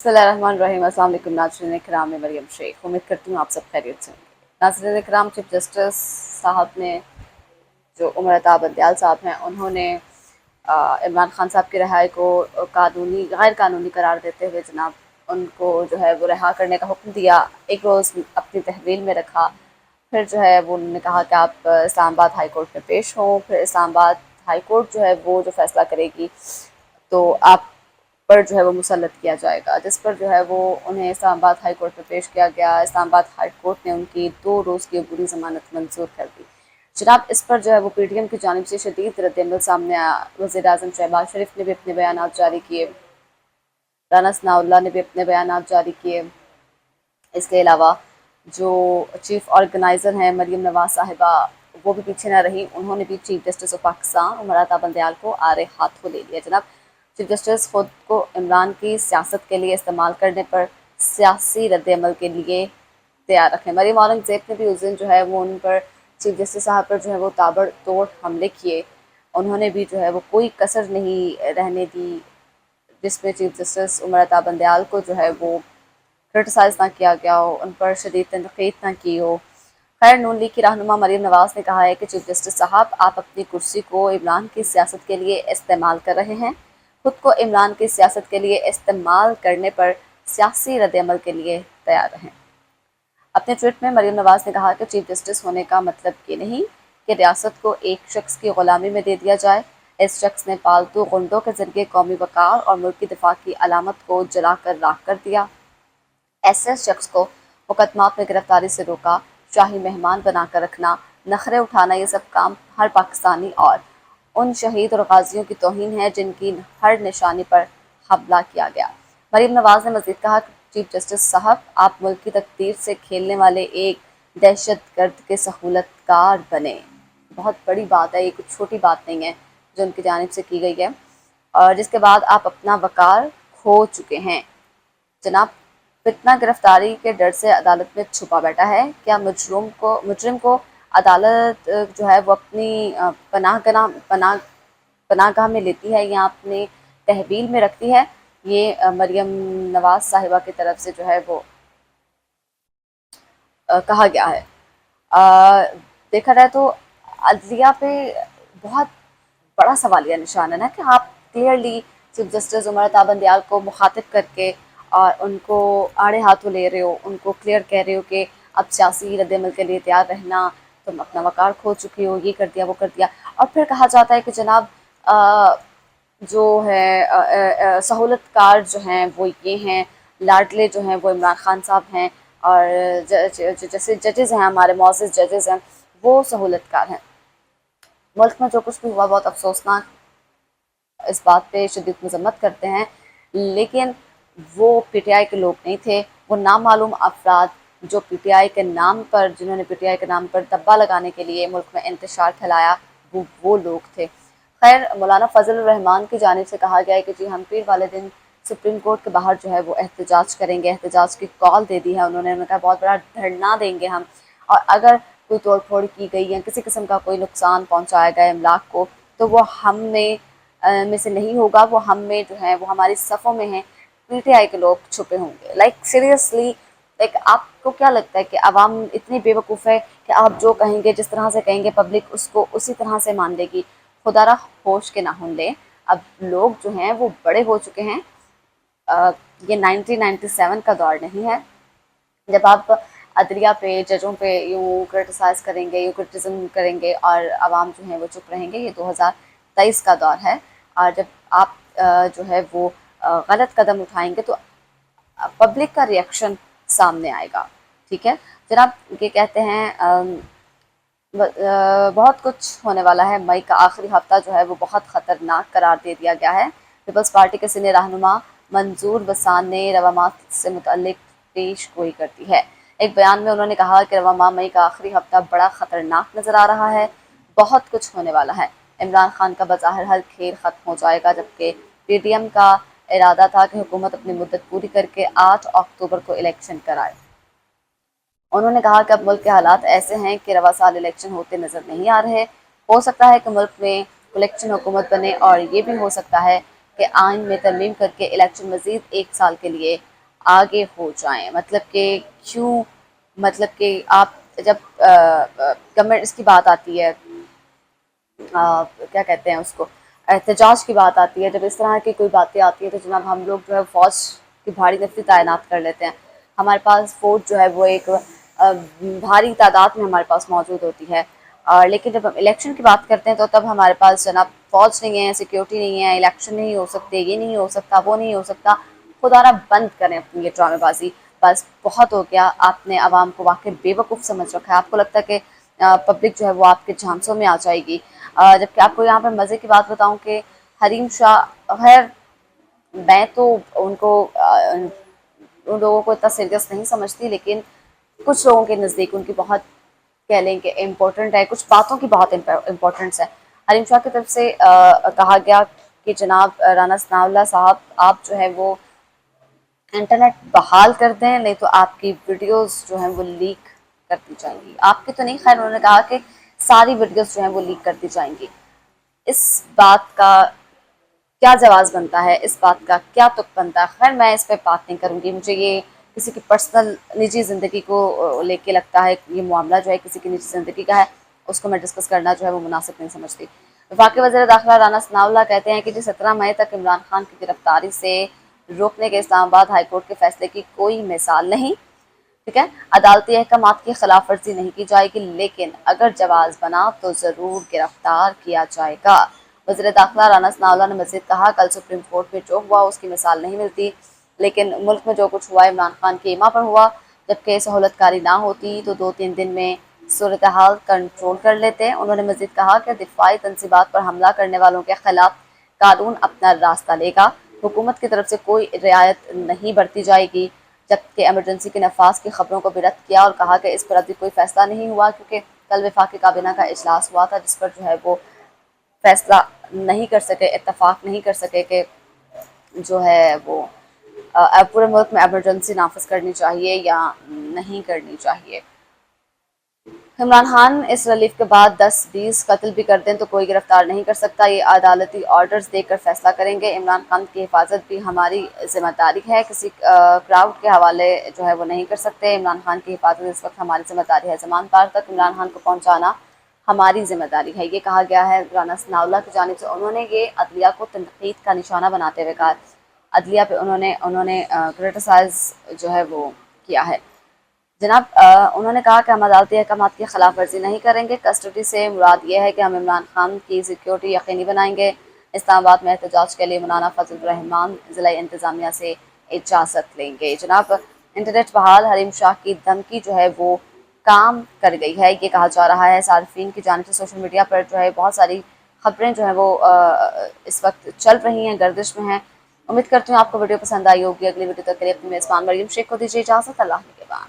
बिस्मिल्लाहिर्रहमानिर्रहीम। अस्सलाम वालेकुम नाज़रीन इकराम, मैं मरियम शेख। उम्मीद करती हूँ आप सब खैरियत से होंगे। नाज़रीन इकराम, चीफ जस्टिस साहब ने जो उमर अता बंदयाल साहब हैं, उन्होंने इमरान खान साहब की रिहाई को कानूनी गैर कानूनी करार देते हुए जनाब उनको जो है वो रिहा करने का हुक्म दिया। एक रोज़ अपनी तहवील में रखा। फिर जो है वो उन्होंने कहा कि आप इस्लामाबाद हाई कोर्ट में पेश हों। फिर इस्लामाबाद हाई कोर्ट जो है वो जो फैसला करेगी तो आप पर जो है वो मुसल्लत किया जाएगा, जिस पर जो है वो उन्हें इस्लामाबाद हाई कोर्ट में पेश किया गया। इस्लामाबाद हाई कोर्ट ने उनकी 2 रोज़ की अबूरी ज़मानत मंजूर कर दी। जनाब इस पर जो है वो पीटीएम की जानिब से शदीद रद्द-ए-अमल सामने आया। वज़ीर-ए-आज़म शहबाज शरीफ ने भी अपने बयानात जारी किए, राना सनाउल्लाह ने भी अपने बयानात जारी किए। इसके अलावा जो चीफ ऑर्गेनाइज़र हैं मरीम नवाज़ साहिबा, वो भी पीछे न रहीं। उन्होंने भी chief justice of Pakistan Umar Ata Bandial को आरे हाथों ले लिया। जनाब चीफ जस्टिस खुद को इमरान की सियासत के लिए इस्तेमाल करने पर सियासी रद्द-ए-अमल के लिए तैयार रखें। मरीम औरंगज़ेब ने भी उस दिन जो है वो उन पर चीफ जस्टिस साहब पर जो है वो ताबड़तोड़ हमले किए। उन्होंने भी जो है वो कोई कसर नहीं रहने दी जिसमें चीफ जस्टिस उमर अता बंदयाल को जो है वो क्रिटिसाइज़ ना किया गया हो, उन पर शदीद तनक़ीद ना की हो। खैर, नून लीग की रहनुमा मरीम नवाज़ ने कहा है कि चीफ जस्टिस साहब आप अपनी कुर्सी को इमरान की सियासत के लिए इस्तेमाल कर रहे हैं। खुद को इमरान की सियासत के लिए इस्तेमाल करने पर सियासी रद्द-ए-अमल के लिए तैयार रहें। अपने ट्वीट में मरीम नवाज़ ने कहा कि चीफ जस्टिस होने का मतलब ये नहीं कि रियासत को एक शख्स की ग़ुलामी में दे दिया जाए। इस शख्स ने पालतू गुंडों के ज़रिए कौमी वक़ार और मुल्की दिफा की अलामत को जलाकर राख कर दिया। ऐसे शख्स को मुकदमात में गिरफ्तारी से रोका, शाही मेहमान बनाकर रखना, नखरे उठाना, ये सब काम हर पाकिस्तानी और उन शहीद और गाजियों की तौहीन है जिनकी हर निशानी पर हमला किया गया। मरीम नवाज़ ने मज़ीद कहा कि चीफ जस्टिस साहब आप मुल्क की तकदीर से खेलने वाले एक दहशत गर्द के सहूलतकार बने। बहुत बड़ी बात है, ये कुछ छोटी बात नहीं है जो उनकी जानिब से की गई है। और जिसके बाद आप अपना वक़ार खो चुके हैं। जनाब फितना गिरफ्तारी के डर से अदालत में छुपा बैठा है। क्या मुजरिम को अदालत जो है वो अपनी पनाहगाह में लेती है या अपने तहवील में रखती है? ये मरियम नवाज साहिबा की तरफ से जो है वो कहा गया है। देखा जाए तो अदलिया पे बहुत बड़ा सवालिया निशान है ना कि आप clearly chief justice Umar Ata Bandial को मुखातिब करके और उनको आड़े हाथों ले रहे हो, उनको क्लियर कह रहे हो कि अब सियासी रद्द-ए-अमल के लिए तैयार रहना, तुम अपना वक़ार खो चुकी हो, ये कर दिया, वो कर दिया। और फिर कहा जाता है कि जनाब जो है सहूलतकार जो हैं वो ये हैं, लाडले जो हैं वो इमरान खान साहब हैं और जैसे जजेज़ हैं, हमारे मुअज़्ज़ज़ जजेज़ हैं, वो सहूलतकार हैं। मुल्क में जो कुछ भी हुआ बहुत अफसोसनाक, इस बात पे शदीद मज़म्मत करते हैं, लेकिन वो पीटीआई के लोग नहीं थे। वो नामालूम अफराद जो पीटीआई के नाम पर जिन्होंने पीटीआई के नाम पर दब्बा लगाने के लिए मुल्क में इंतशार फैलाया, वो लोग थे। खैर, मौलाना फजल रहमान की जानिब से कहा गया है कि जी हम पीर वाले दिन सुप्रीम कोर्ट के बाहर जो है वो एहतजाज करेंगे। एहतजाज की कॉल दे दी है उन्होंने कहा बहुत बड़ा धरना देंगे हम, और अगर कोई तोड़ फोड़ की गई या किसी किस्म का कोई नुकसान पहुँचाया गया इमलाक को तो वो हम में से नहीं होगा, वो हम में जो है वो हमारी सफ़ों में हैं। पीटीआई के लोग छुपे होंगे। लाइक सीरियसली, लाइक आपको क्या लगता है कि आवाम इतनी बेवकूफ़ है कि आप जो कहेंगे, जिस तरह से कहेंगे, पब्लिक उसको उसी तरह से मान लेगी? खुदारा होश के ना हों ले। अब लोग जो हैं वो बड़े हो चुके हैं। ये 1997 का दौर नहीं है जब आप अदलिया पे, जजों पे यूँ क्रिटिसाइज़ करेंगे, यूँ क्रिटिज़म करेंगे और आवाम जो है वो चुप रहेंगे। ये 2023 का दौर है और जब आप जो है वो गलत कदम उठाएंगे तो पब्लिक का रिएक्शन सामने आएगा। ठीक है जनाब, ये कहते हैं बहुत कुछ होने वाला है। मई का आखिरी हफ्ता जो है वो बहुत ख़तरनाक करार दे दिया गया है। पीपल्स पार्टी के सीनियर रहनुमा मंजूर बसान ने रवामा से मुतल्लिक पेश गोई कर दी है। एक बयान में उन्होंने कहा कि रवामा मई का आखिरी हफ्ता बड़ा ख़तरनाक नज़र आ रहा है। बहुत कुछ होने वाला है। इमरान खान का बज़ाहिर हर खेल ख़त्म हो जाएगा, जबकि पीटीएम का इरादा था कि हुकूमत अपनी मुद्दत पूरी करके 8 अक्टूबर को इलेक्शन कराए। उन्होंने कहा कि अब मुल्क के हालात ऐसे हैं कि रवा साल इलेक्शन होते नज़र नहीं आ रहे। हो सकता है कि मुल्क में इलेक्शन हुकूमत बने और ये भी हो सकता है कि आइन में तरमीम करके इलेक्शन मज़ीद 1 साल के लिए آگے ہو جائیں، مطلب کہ کیوں، مطلب کہ آپ جب گورنمنٹ اس کی بات آتی ہے، کیا کہتے ہیں اس کو، احتجاج کی بات آتی ہے، جب اس طرح کی کوئی باتیں آتی ہیں تو جناب ہم لوگ جو ہے فوج کی بھاری نفری تعینات کر لیتے ہیں. ہمارے پاس فوج جو ہے وہ ایک بھاری تعداد میں ہمارے پاس موجود ہوتی ہے، لیکن جب ہم الیکشن کی بات کرتے ہیں تو تب ہمارے پاس جناب فوج نہیں ہے، سیکیورٹی نہیں ہے، الیکشن نہیں ہو سکتے، یہ نہیں ہو سکتا، وہ نہیں ہو سکتا. خدا نہ بند کریں اپنی یہ ڈرامے بازی. بس بہت ہو گیا، آپ نے عوام کو واقعی بے وقوف سمجھ رکھا ہے. آپ کو لگتا ہے کہ پبلک جو ہے وہ آپ کے جھانسوں میں آ جائے گی. جبکہ آپ کو یہاں پہ مزے کی بات بتاؤں کہ حریم شاہ، خیر میں تو ان کو ان لوگوں کو اتنا سیریس نہیں سمجھتی، لیکن کچھ لوگوں کے نزدیک ان کی بہت کہہ لیں کہ امپورٹنٹ ہے، کچھ باتوں کی بہت امپورٹنس ہے. حریم شاہ کی طرف سے کہا گیا کہ جناب رانا ثناء اللہ صاحب، آپ جو ہے وہ انٹرنیٹ بحال کر دیں، نہیں تو آپ کی ویڈیوز جو ہیں وہ لیک کر دی جائیں گی. آپ کی تو نہیں، خیر انہوں نے کہا کہ ساری ویڈیوز جو ہیں وہ لیک کر دی جائیں گی. اس بات کا کیا جواز بنتا ہے، اس بات کا کیا تک بنتا ہے؟ خیر میں اس پہ بات نہیں کروں گی. مجھے یہ کسی کی پرسنل نجی زندگی کو لے کے لگتا ہے، یہ معاملہ جو ہے کسی کی نجی زندگی کا ہے، اس کو میں ڈسکس کرنا جو ہے وہ مناسب نہیں سمجھتی. وفاقی وزیر داخلہ رانا ثناء اللہ کہتے ہیں کہ 17 مئی تک عمران خان کی گرفتاری سے روکنے کے اسلام آباد ہائی کورٹ کے فیصلے کی کوئی مثال نہیں. ٹھیک ہے، عدالتی احکامات کی خلاف ورزی نہیں کی جائے گی، لیکن اگر جواز بنا تو ضرور گرفتار کیا جائے گا. وزیر داخلہ رانا ثناء اللہ نے مزید کہا، کل سپریم کورٹ میں جو ہوا اس کی مثال نہیں ملتی، لیکن ملک میں جو کچھ ہوا عمران خان کی ایما پر ہوا. جبکہ سہولت کاری نہ ہوتی تو 2-3 دن میں صورتحال کنٹرول کر لیتے. انہوں نے مزید کہا کہ دفاعی تنصیبات پر حملہ کرنے والوں کے خلاف قانون اپنا راستہ لے گا. حکومت کی طرف سے کوئی رعایت نہیں برتی جائے گی. جبکہ ایمرجنسی کے نفاذ کی خبروں کو بھی رد کیا اور کہا کہ اس پر ابھی کوئی فیصلہ نہیں ہوا، کیونکہ کل وفاقی کابینہ کا اجلاس ہوا تھا جس پر جو ہے وہ فیصلہ نہیں کر سکے، اتفاق نہیں کر سکے کہ جو ہے وہ پورے ملک میں ایمرجنسی نافذ کرنی چاہیے یا نہیں کرنی چاہیے. عمران خان اس ریلیف کے بعد 10-20 قتل بھی کر دیں تو کوئی گرفتار نہیں کر سکتا. یہ عدالتی آرڈرز دے کر فیصلہ کریں گے. عمران خان کی حفاظت بھی ہماری ذمہ داری ہے، کسی کراؤڈ کے حوالے جو ہے وہ نہیں کر سکتے. عمران خان کی حفاظت اس وقت ہماری ذمہ داری ہے. زمان پار تک عمران خان کو پہنچانا ہماری ذمہ داری ہے، یہ کہا گیا ہے رانا ثناء اللہ کی جانب سے. انہوں نے یہ عدلیہ کو تنقید کا نشانہ بناتے ہوئے کہا، عدلیہ پہ انہوں نے کرٹیسائز جو ہے وہ کیا ہے. جناب انہوں نے کہا کہ ہم عدالتی احکامات کی خلاف ورزی نہیں کریں گے. کسٹڈی سے مراد یہ ہے کہ ہم عمران خان کی سیکیورٹی یقینی بنائیں گے. اسلام آباد میں احتجاج کے لیے مولانا فضل الرحمان ضلع انتظامیہ سے اجازت لیں گے. جناب انٹرنیٹ بحال، حریم شاہ کی دھمکی جو ہے وہ کام کر گئی ہے، یہ کہا جا رہا ہے. صارفین کی جانب سے سوشل میڈیا پر جو ہے بہت ساری خبریں جو ہیں وہ اس وقت چل رہی ہیں، گردش میں ہیں. امید کرتی ہوں آپ کو ویڈیو پسند آئی ہوگی. اگلی ویڈیو تک کے لیے اپنی میزبان مریم شیخ کو دیجیے اجازت. اللہ کے بعد.